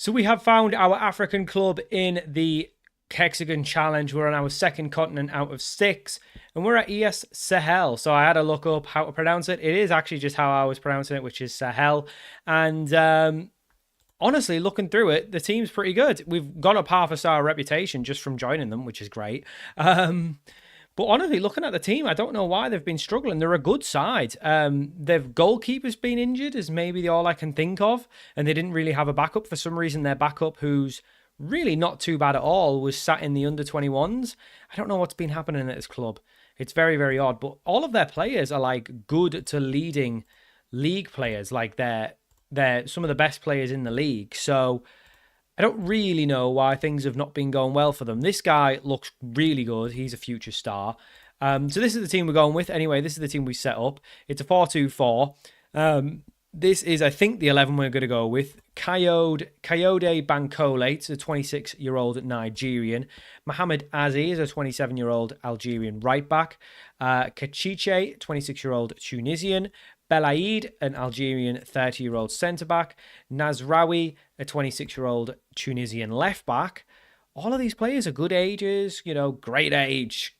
So we have found our African club in the Hexagon Challenge. We're on our second continent out of 6, and we're at ES Sahel. So I had to look up how to pronounce it. It is actually just how I was pronouncing it, which is Sahel. And honestly, looking through it, the team's pretty good. We've got up half a star reputation just from joining them, which is great. But honestly, looking at the team, I don't know why they've been struggling. They're a good side. Their goalkeeper's been injured, is maybe all I can think of, and they didn't really have a backup. For some reason, their backup, who's really not too bad at all, was sat in the under-21s. I don't know what's been happening at this club. It's very, very odd. But all of their players are like good to leading league players. Like they're some of the best players in the league. So I don't really know why things have not been going well for them. This guy looks really good. He's a future star. So this is the team we're going with. Anyway, this is the team we set up. It's a 4-2-4. This is, I think, the 11 we're going to go with. Kayode Bankole, it's a 26-year-old Nigerian. Mohamed Aziz, a 27-year-old Algerian right back. Kachiche, 26-year-old Tunisian. Belaid, an Algerian 30-year-old centre-back. Nazraoui, a 26-year-old Tunisian left-back. All of these players are good ages, great age.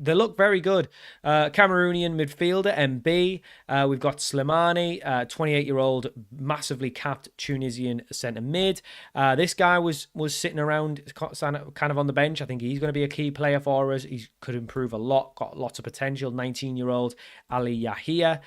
They look very good. Cameroonian midfielder, MB. We've got Slimani, 28-year-old, massively capped Tunisian centre mid. This guy was sitting around kind of on the bench. I think he's going to be a key player for us. He could improve a lot, got lots of potential. 19-year-old Ali Yahia.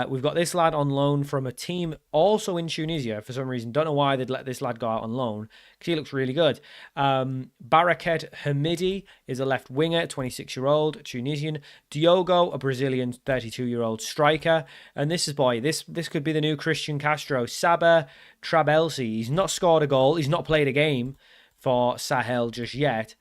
We've got this lad on loan from a team also in Tunisia for some reason. Don't know why they'd let this lad go out on loan, because he looks really good. Baraket Hamidi is a left winger, 26-year-old Tunisian. Diogo, a Brazilian 32-year-old striker. And this could be the new Christian Castro. Saber Trabelsi. He's not scored a goal. He's not played a game for Sahel just yet.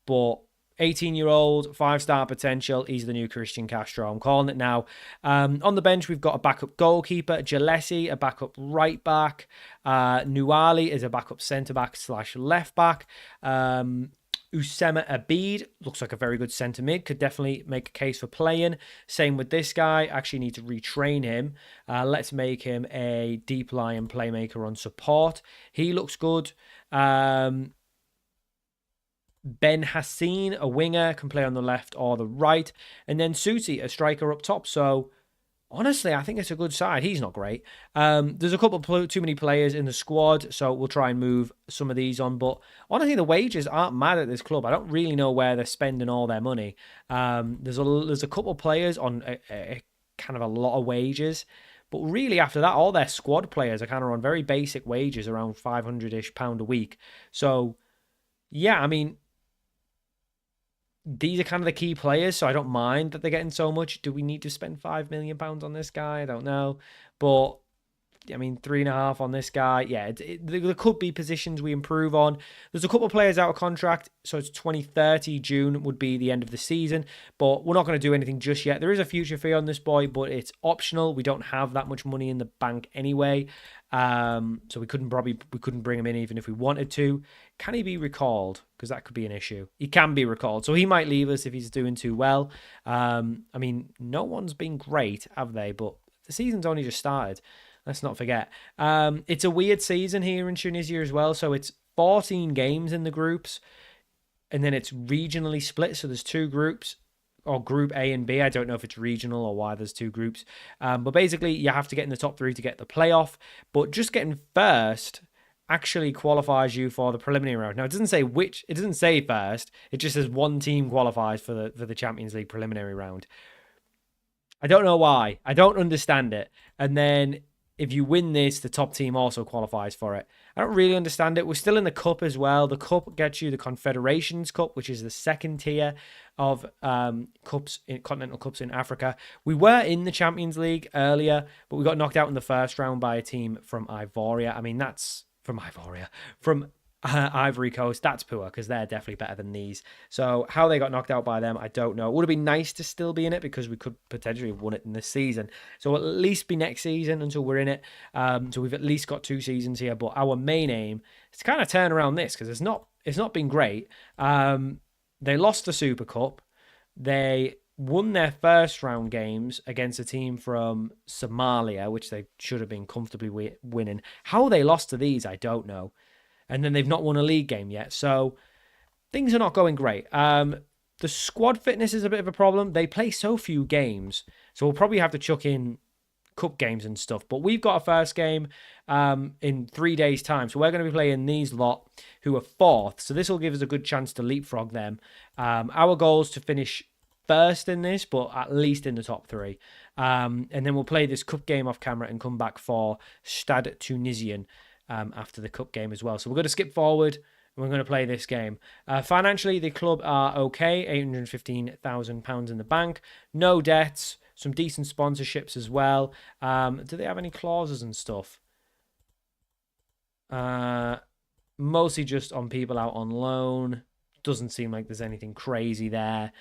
But 18-year-old, 5-star potential. He's the new Christian Castro. I'm calling it now. On the bench, we've got a backup goalkeeper, Jalesi, a backup right back. Nuali is a backup centre-back / left back. Usama Abid looks like a very good centre mid. Could definitely make a case for playing. Same with this guy. Actually need to retrain him. Let's make him a deep line playmaker on support. He looks good. Ben Hassin, a winger, can play on the left or the right. And then Suti, a striker up top. So honestly, I think it's a good side. He's not great. There's a couple too many players in the squad, so we'll try and move some of these on. But honestly, the wages aren't mad at this club. I don't really know where they're spending all their money. There's a couple of players on a kind of a lot of wages. But really, after that, all their squad players are kind of on very basic wages, around £500-ish a week. So, yeah, I mean, these are kind of the key players, so I don't mind that they're getting so much. Do we need to spend £5 million on this guy? I don't know. But, I mean, 3.5 on this guy. Yeah, there could be positions we improve on. There's a couple of players out of contract, so it's 2030, June would be the end of the season. But we're not going to do anything just yet. There is a future fee on this boy, but it's optional. We don't have that much money in the bank anyway. So we couldn't bring him in even if we wanted to. Can he be recalled? Because that could be an issue. He can be recalled, so he might leave us if he's doing too well. I mean, no one's been great, have they? But the season's only just started. Let's not forget. It's a weird season here in Tunisia as well. So it's 14 games in the groups, and then it's regionally split. So there's 2 groups, or Group A and B. I don't know if it's regional or why there's 2 groups. But basically, you have to get in the top 3 to get the playoff. But just getting first actually qualifies you for the preliminary round. Now, it doesn't say which. It doesn't say first. It just says one team qualifies for the Champions League preliminary round. I don't know why. I don't understand it. And then if you win this, the top team also qualifies for it. I don't really understand it. We're still in the cup as well. The cup gets you the Confederations Cup, which is the second tier of continental cups in Africa. We were in the Champions League earlier, but we got knocked out in the first round by a team from Ivoria. I mean, that's from Ivory Coast. That's poor, because they're definitely better than these. So how they got knocked out by them, I don't know. It would have been nice to still be in it, because we could potentially have won it in this season. So at least be next season until we're in it. So we've at least got 2 seasons here. But our main aim is to kind of turn around this, because it's not been great. They lost the Super Cup. They won their first round games against a team from Somalia, which they should have been comfortably winning. How they lost to these, I don't know. and then they've not won a league game yet. So things are not going great. The squad fitness is a bit of a problem. They play so few games, so we'll probably have to chuck in cup games and stuff. But we've got a first game in 3 days' time, so we're going to be playing these lot who are fourth. So this will give us a good chance to leapfrog them. Our goal is to finish first in this, but at least in the top three. And then we'll play this cup game off camera and come back for Stade Tunisien after the cup game as well. So we're going to skip forward. We're going to play this game. Financially, the club are okay. £815,000 in the bank. No debts. Some decent sponsorships as well. Do they have any clauses and stuff? Mostly just on people out on loan. Doesn't seem like there's anything crazy there.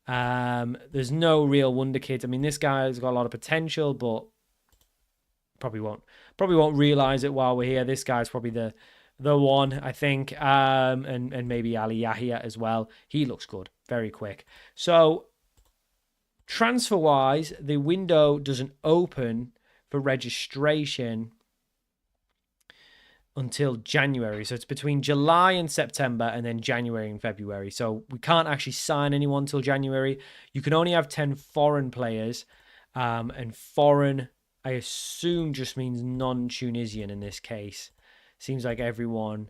There's no real wonder kids. I mean, this guy's got a lot of potential, but probably won't realize it while we're here. This guy's probably the one, I think, and maybe Ali Yahya as well. He looks good, very quick. So transfer-wise, the window doesn't open for registration until January. So it's between July and September and then January and February. So we can't actually sign anyone till January. You can only have 10 foreign players, and foreign, I assume, just means non-Tunisian in this case. Seems like everyone,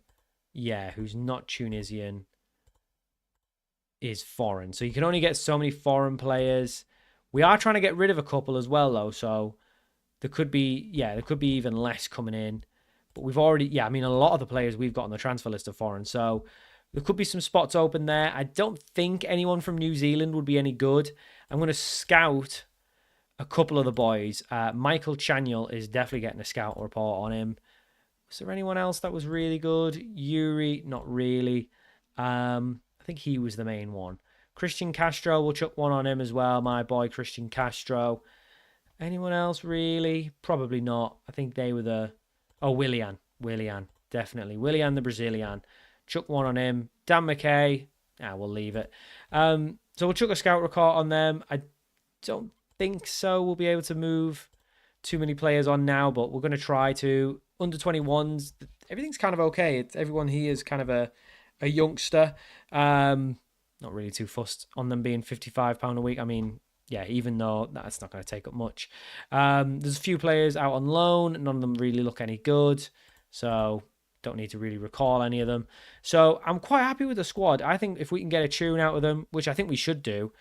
who's not Tunisian is foreign. So you can only get so many foreign players. We are trying to get rid of a couple as well, though. So there could be even less coming in. But we've already, a lot of the players we've got on the transfer list are foreign. So there could be some spots open there. I don't think anyone from New Zealand would be any good. I'm going to scout a couple of the boys. Michael Chaniel is definitely getting a scout report on him. Was there anyone else that was really good? Yuri, not really. I think he was the main one. Christian Castro, we'll chuck one on him as well. My boy, Christian Castro. Anyone else, really? Probably not. I think they were the... Oh, Willian, definitely. Willian, the Brazilian. Chuck one on him. Dan McKay. We'll leave it. So we'll chuck a scout report on them. I don't think so. We'll be able to move too many players on now, but we're going to try to. Under 21s, everything's kind of okay. Everyone here is kind of a youngster. Not really too fussed on them being £55 a week. I mean, even though that's not going to take up much. There's a few players out on loan. None of them really look any good. So don't need to really recall any of them. So I'm quite happy with the squad. I think if we can get a tune out of them, which I think we should do,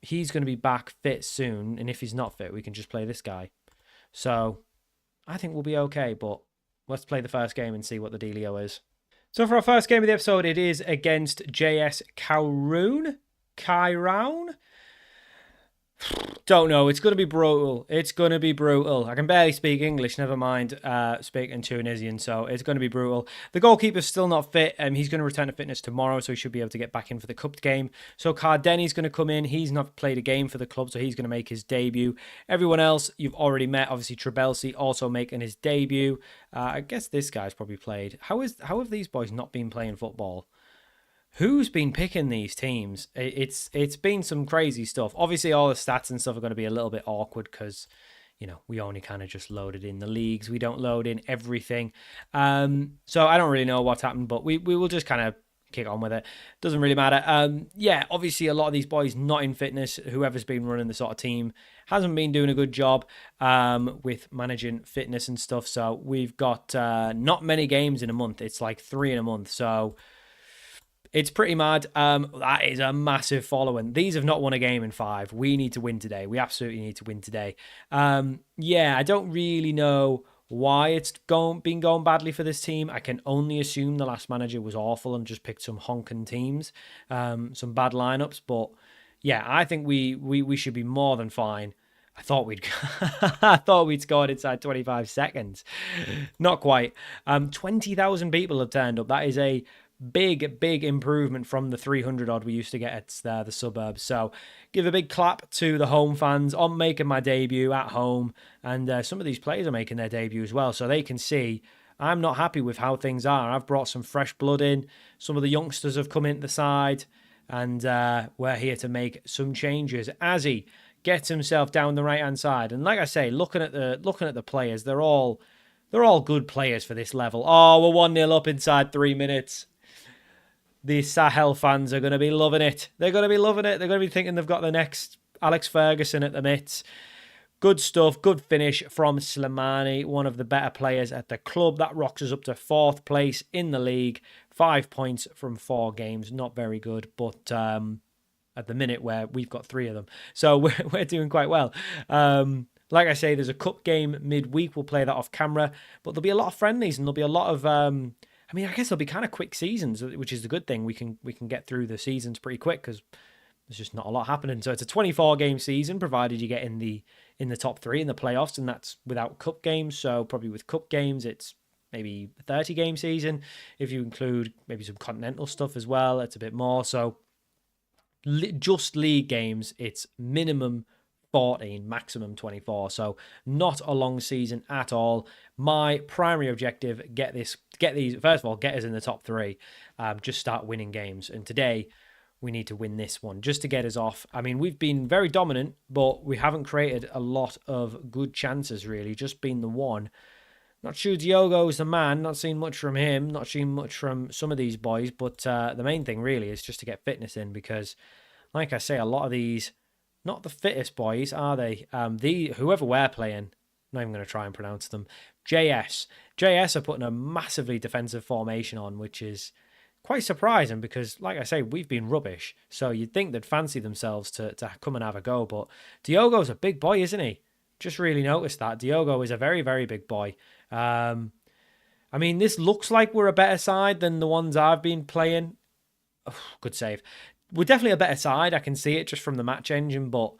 he's going to be back fit soon. And if he's not fit, we can just play this guy. So I think we'll be okay. But let's play the first game and see what the dealio is. So for our first game of the episode, it is against JS Kowroon. Don't know. It's going to be brutal. I can barely speak English, never mind speaking Tunisian, so it's going to be brutal. The goalkeeper's still not fit. He's going to return to fitness tomorrow, so he should be able to get back in for the cup game. So Cardeni's going to come in. He's not played a game for the club, so he's going to make his debut. Everyone else you've already met. Obviously, Trebelsi also making his debut. I guess this guy's probably played. How have these boys not been playing football? Who's been picking these teams? It's been some crazy stuff. Obviously, all the stats and stuff are going to be a little bit awkward because, we only kind of just loaded in the leagues. We don't load in everything. So I don't really know what's happened, but we will just kind of kick on with it. Doesn't really matter. Obviously, a lot of these boys not in fitness. Whoever's been running the sort of team hasn't been doing a good job with managing fitness and stuff. So we've got not many games in a month. It's like 3 in a month. So it's pretty mad. That is a massive following. These have not won a game in 5. We need to win today. We absolutely need to win today. I don't really know why it's been going badly for this team. I can only assume the last manager was awful and just picked some honking teams, some bad lineups. But I think we should be more than fine. I thought we'd scored inside 25 seconds. Not quite. 20,000 people have turned up. That is a big improvement from the 300 odd we used to get at the suburbs. So give a big clap to the home fans on making my debut at home, and some of these players are making their debut as well, so they can see I'm not happy with how things are. I've brought some fresh blood in. Some of the youngsters have come into the side, and we're here to make some changes. As he gets himself down the right hand side, and like I say, looking at the players, they're all They're all good players for this level. Oh, we're 1-0 up inside 3 minutes. The Sahel fans are going to be loving it. They're going to be loving it. They're going to be thinking they've got the next Alex Ferguson at the mitts. Good stuff. Good finish from Slimani, one of the better players at the club. That rocks us up to 4th place in the league. 5 points from 4 games. Not very good, but at the minute where we've got 3 of them. So we're doing quite well. Like I say, there's a cup game midweek. We'll play that off camera. But there'll be a lot of friendlies and there'll be a lot of... I guess they'll be kind of quick seasons, which is the good thing. We can get through the seasons pretty quick because there's just not a lot happening. So it's a 24-game season, provided you get in the top 3 in the playoffs, and that's without cup games. So probably with cup games, it's maybe a 30-game season. If you include maybe some continental stuff as well, it's a bit more. So just league games, it's minimum 14, maximum 24. So not a long season at all. My primary objective, get these, first of all, get us in the top 3. Just start winning games. And today, we need to win this one just to get us off. I mean, we've been very dominant, but we haven't created a lot of good chances, really. Just been the one. Not sure Diogo's the man. Not seen much from him. Not seen much from some of these boys. But the main thing, really, is just to get fitness in because, like I say, a lot of these, not the fittest boys, are they? Whoever we're playing, I'm not even going to try and pronounce them. JS are putting a massively defensive formation on, which is quite surprising because, like I say, we've been rubbish. So you'd think they'd fancy themselves to come and have a go. But Diogo's a big boy, isn't he? Just really noticed that. Diogo is a very, very big boy. This looks like we're a better side than the ones I've been playing. Oh, good save. We're definitely a better side. I can see it just from the match engine, but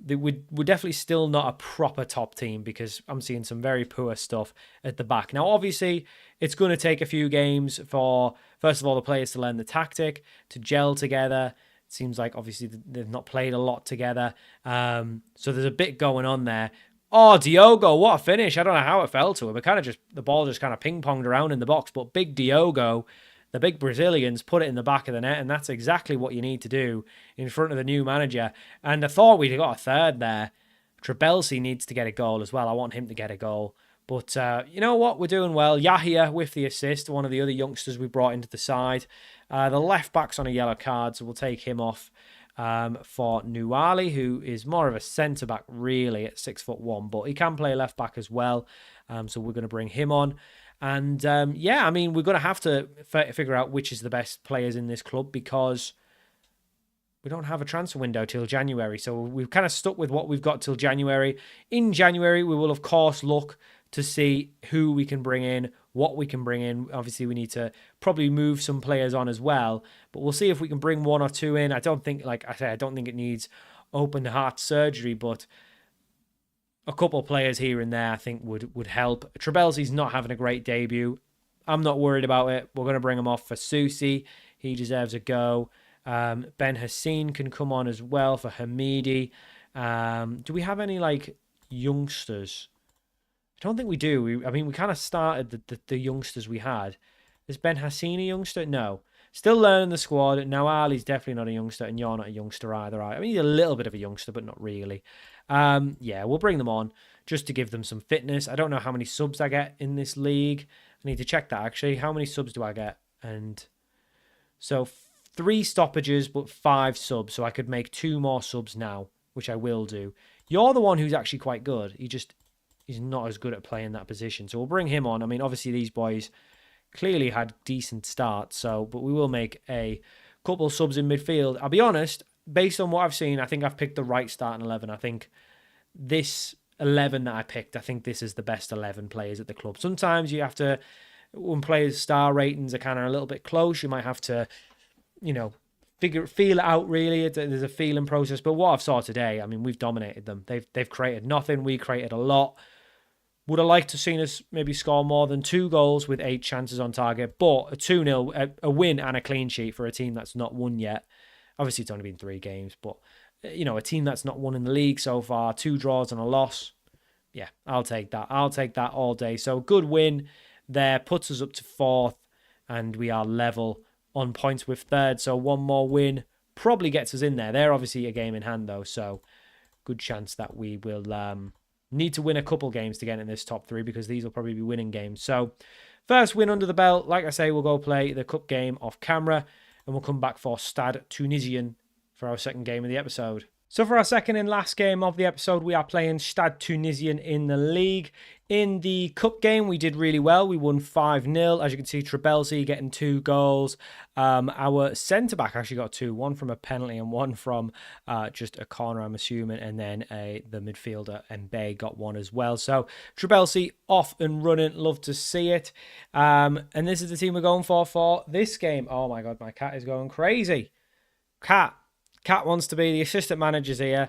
we're definitely still not a proper top team because I'm seeing some very poor stuff at the back. Now, obviously, it's going to take a few games for, first of all, the players to learn the tactic, to gel together. It seems like, obviously, they've not played a lot together. So there's a bit going on there. Oh, Diogo, what a finish. I don't know how it fell to him. The ball just kind of ping-ponged around in the box, but big Diogo, the big Brazilians, put it in the back of the net, and that's exactly what you need to do in front of the new manager. And I thought we'd got a third there. Trabelsi needs to get a goal as well. I want him to get a goal. But you know what? We're doing well. Yahia with the assist, one of the other youngsters we brought into the side. The left-back's on a yellow card, so we'll take him off for Nuali, who is more of a centre-back, really, at 6'1", but he can play left-back as well. So we're going to bring him on. And we're going to have to figure out which is the best players in this club because we don't have a transfer window till January. So we've kind of stuck with what we've got till January. In January, we will, of course, look to see who we can bring in, what we can bring in. Obviously, we need to probably move some players on as well. But we'll see if we can bring 1 or 2 in. I don't think, like I said, I don't think it needs open heart surgery, but a couple of players here and there I think would help. Trabelsi's not having a great debut. I'm not worried about it. We're going to bring him off for Susi. He deserves a go. Ben Hassine can come on as well for Hamidi. Do we have any youngsters? I don't think we do. We kind of started the youngsters we had. Is Ben Hassine a youngster? No. Still learning the squad. Now Ali's definitely not a youngster, and you're not a youngster either. Right? He's a little bit of a youngster, but not really. We'll bring them on just to give them some fitness. I don't know how many subs I get in this league. I need to check that, actually. How many subs do I get? And so 3 stoppages, but 5 subs. So I could make 2 more subs now, which I will do. You're the one who's actually quite good. He's not as good at playing that position. So we'll bring him on. Obviously, these boys clearly had decent starts, but we will make a couple subs in midfield. I'll be honest, based on what I've seen, I think I've picked the right starting 11. I think this 11 that I picked, I think this is the best 11 players at the club. Sometimes you have to, when players' star ratings are kind of a little bit close, you might have to, feel it out, really. There's a feeling process. But what I've saw today, we've dominated them. They've created nothing. We created a lot. Would have liked to seen us maybe score more than 2 goals with 8 chances on target, but a 2-0, a win and a clean sheet for a team that's not won yet. Obviously, it's only been 3 games, but, a team that's not won in the league so far, 2 draws and a loss. Yeah, I'll take that. I'll take that all day. So, good win there, puts us up to 4th, and we are level on points with 3rd. So, 1 more win probably gets us in there. They're obviously a game in hand, though, so good chance that we will Need to win a couple games to get in this top 3 because these will probably be winning games. So first win under the belt. Like I say, we'll go play the cup game off camera and we'll come back for Stade Tunisien for our second game of the episode. So for our second and last game of the episode, we are playing Stade Tunisien in the league. In the cup game, we did really well. We won 5-0. As you can see, Trabelsi getting 2 goals. Our centre-back actually got 2. One from a penalty and one from just a corner, I'm assuming. And then the midfielder, Mbaye, got 1 as well. So Trabelsi off and running. Love to see it. And this is the team we're going for this game. Oh my God, my cat is going crazy. Cat wants to be the assistant manager's here.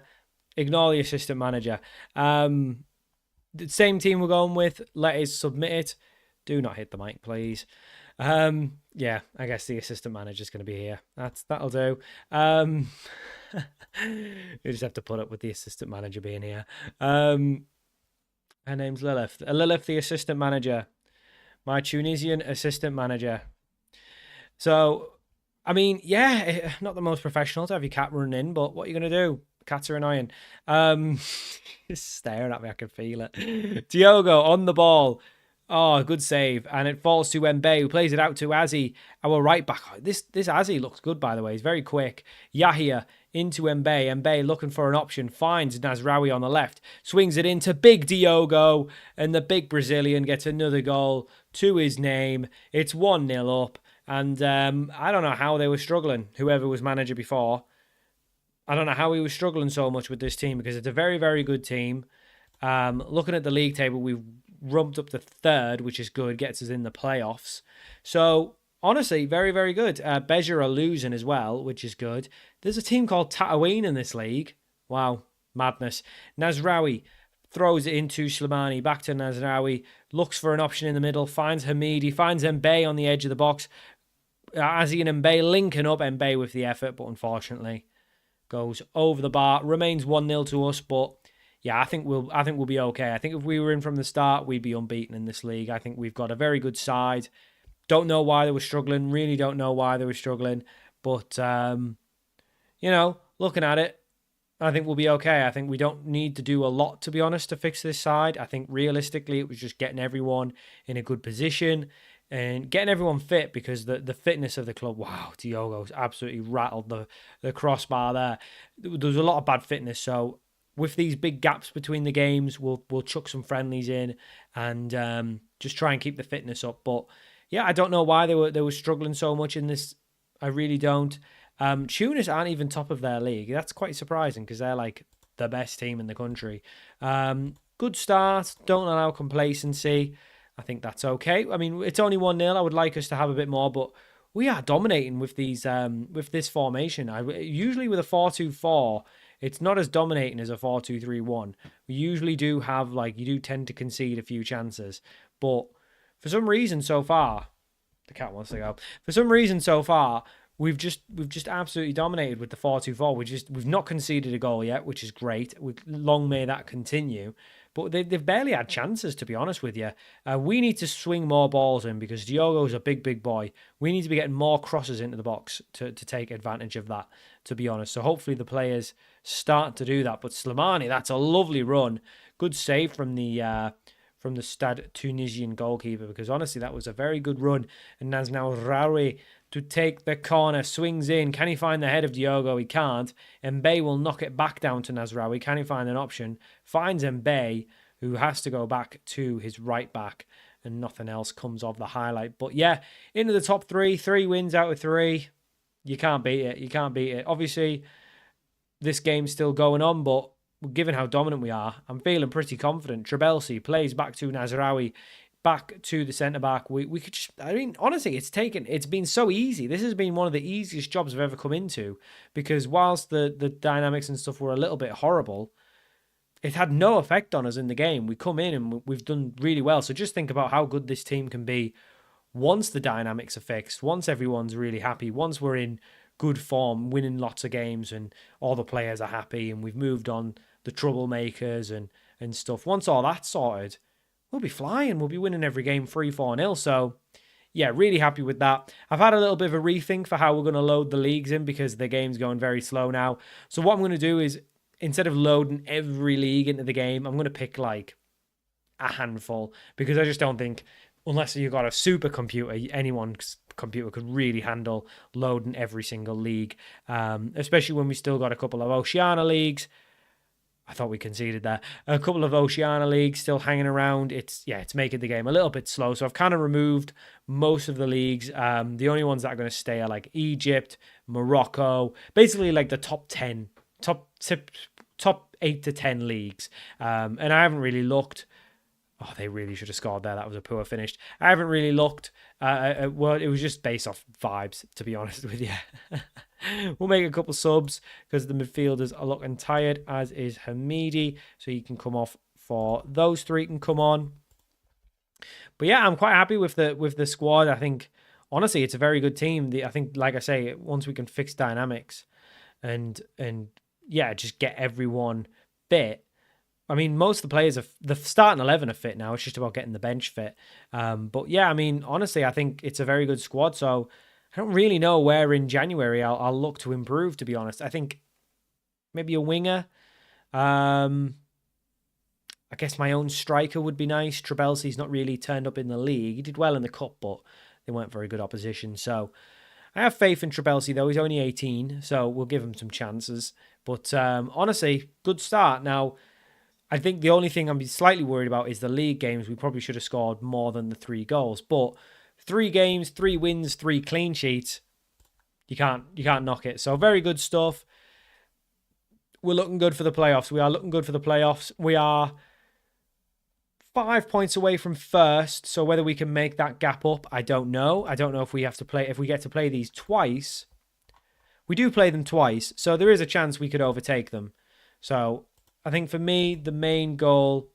Ignore the assistant manager. The same team we're going with. Let us submit it. Do not hit the mic, please. Yeah, I guess the assistant manager's going to be here. That'll do. You just have to put up with the assistant manager being here. Her name's Lilith. Lilith, the assistant manager. My Tunisian assistant manager. So, I mean, yeah, not the most professional to have your cat running in, but what are you going to do? Cats are annoying. Just staring at me, I can feel it. Diogo on the ball. Oh, good save. And it falls to Mbaye, who plays it out to Azzi, our right back. Oh, this Azzi looks good, by the way. He's very quick. Yahia into Mbaye. Mbaye looking for an option. Finds Nasraoui on the left. Swings it into big Diogo. And the big Brazilian gets another goal to his name. It's 1-0 up. And I don't know how they were struggling, whoever was manager before. I don't know how he was struggling so much with this team because it's a very, very good team. Looking at the league table, we've rumped up to 3rd, which is good, gets us in the playoffs. So, honestly, very, very good. Beziers are losing as well, which is good. There's a team called Tatooine in this league. Wow, madness. Nasraoui throws it into Slimani, back to Nasraoui, looks for an option in the middle, finds Hamidi, finds Mbaye on the edge of the box. Azzi and Mbaye linking up, Mbaye with the effort, but unfortunately goes over the bar. Remains 1-0 to us, but yeah, I think we'll be okay. I think if we were in from the start, we'd be unbeaten in this league. I think we've got a very good side. Don't know why they were struggling. Really don't know why they were struggling. But, you know, looking at it, I think we'll be okay. I think we don't need to do a lot, to be honest, to fix this side. I think realistically, it was just getting everyone in a good position and getting everyone fit because the fitness of the club, wow, Diogo's absolutely rattled the crossbar there. There was a lot of bad fitness, so with these big gaps between the games, we'll chuck some friendlies in and just try and keep the fitness up. But yeah, I don't know why they were struggling so much in this. I really don't. Tunis aren't even top of their league. That's quite surprising because they're like the best team in the country. Good start. Don't allow complacency. I think that's okay. I mean, it's only 1-0. I would like us to have a bit more, but we are dominating with these with this formation. Usually with a 4-2-4, it's not as dominating as a 4-2-3-1. We usually do have, like, you do tend to concede a few chances, but for some reason so far, the cat wants to go. For some reason so far, we've just absolutely dominated with the 4-2-4. We've not conceded a goal yet, which is great. Long may that continue. But they've barely had chances, to be honest with you. We need to swing more balls in because Diogo's a big, big boy. We need to be getting more crosses into the box to take advantage of that, to be honest. So hopefully the players start to do that. But Slimani, that's a lovely run. Good save from the Stade Tunisian goalkeeper because honestly, that was a very good run. And that's now Raoui to take the corner, swings in. Can he find the head of Diogo? He can't. Mbaye will knock it back down to Nasraoui. Can he find an option? Finds Mbaye, who has to go back to his right back, and nothing else comes of the highlight. But yeah, into the top 3 wins out of 3. You can't beat it. You can't beat it. Obviously, this game's still going on, but given how dominant we are, I'm feeling pretty confident. Trabelsi plays back to Nasraoui, back to the centre-back. We could just, I mean, honestly, it's been so easy. This has been one of the easiest jobs I've ever come into because whilst the dynamics and stuff were a little bit horrible, it had no effect on us in the game. We come in and we've done really well. So just think about how good this team can be once the dynamics are fixed, once everyone's really happy, once we're in good form, winning lots of games and all the players are happy and we've moved on the troublemakers and stuff. Once all that's sorted, we'll be flying. We'll be winning every game 3-4-0. So, yeah, really happy with that. I've had a little bit of a rethink for how we're going to load the leagues in because the game's going very slow now. So what I'm going to do is instead of loading every league into the game, I'm going to pick like a handful, because I just don't think, unless you've got a supercomputer, anyone's computer could really handle loading every single league, especially when we still got a couple of Oceania leagues. I thought we conceded there. A couple of Oceania leagues still hanging around. It's making the game a little bit slow. So I've kind of removed most of the leagues. The only ones that are going to stay are like Egypt, Morocco, basically like the top 8 to 10 leagues. And I haven't really looked. Oh, they really should have scored there. That was a poor finish. I haven't really looked. Well, it was just based off vibes, to be honest with you. We'll make a couple subs because the midfielders are looking tired, as is Hamidi. So you can come off for those three can come on. But yeah, I'm quite happy with the squad. I think, honestly, it's a very good team. I think, like I say, once we can fix dynamics and yeah, just get everyone fit. I mean, most of the players, the starting 11 are fit now. It's just about getting the bench fit. But yeah, I mean, honestly, I think it's a very good squad. So I don't really know where in January I'll look to improve, to be honest. I think maybe a winger. I guess my own striker would be nice. Trabelsi's not really turned up in the league. He did well in the cup, but they weren't very good opposition. So I have faith in Trabelsi, though. He's only 18, so we'll give him some chances. But honestly, good start. Now, I think the only thing I'm slightly worried about is the league games. We probably should have scored more than the 3 goals. But 3 games, 3 wins, 3 clean sheets. You can't knock it. So very good stuff. We're looking good for the playoffs. We are looking good for the playoffs. We are 5 points away from first. So whether we can make that gap up, I don't know. I don't know if we get to play these twice. We do play them twice. So there is a chance we could overtake them. So I think for me, the main goal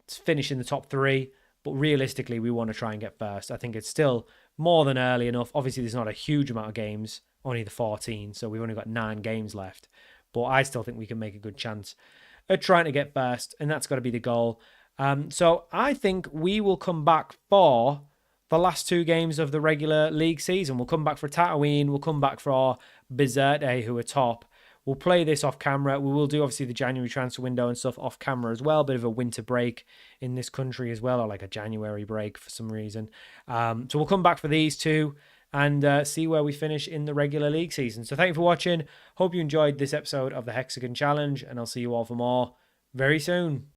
is finish in the top 3, but realistically, we want to try and get first. I think it's still more than early enough. Obviously, there's not a huge amount of games, only the 14, so we've only got 9 games left. But I still think we can make a good chance at trying to get first, and that's got to be the goal. So I think we will come back for the last 2 games of the regular league season. We'll come back for Tatooine. We'll come back for our Beziers, who are top. We'll play this off camera. We will do, obviously, the January transfer window and stuff off camera as well. Bit of a winter break in this country as well, or like a January break for some reason. So we'll come back for these 2 and see where we finish in the regular league season. So thank you for watching. Hope you enjoyed this episode of the Hexagon Challenge, and I'll see you all for more very soon.